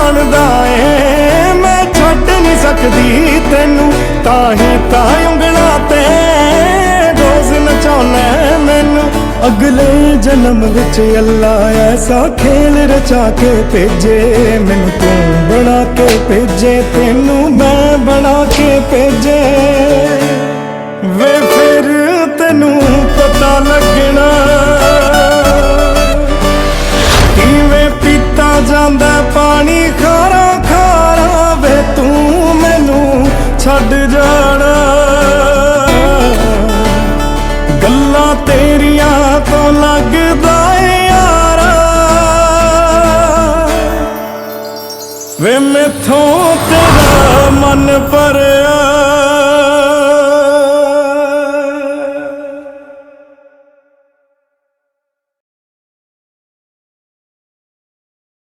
ਜਾਣਦਾ ਏ मैं छੱਡ नहीं सकदी तैनू, ताही तां ਉਂਗਲਾਂ ते रोज़ नचाउना मैनू। अगले जन्म विच अल्लाह ऐसा खेल रचा के भेजे, मैनू तू बना के भेजे, तेनू मैं बना के भेजे। वे फिर तेनू पता लगना किवें पीता जांदा पानी खारा खारा, वे तू मैनू छड्ड जाना। गल्लां तेरियां तो लगदा ए यारा, वे मैथों तेरा मन भरिया।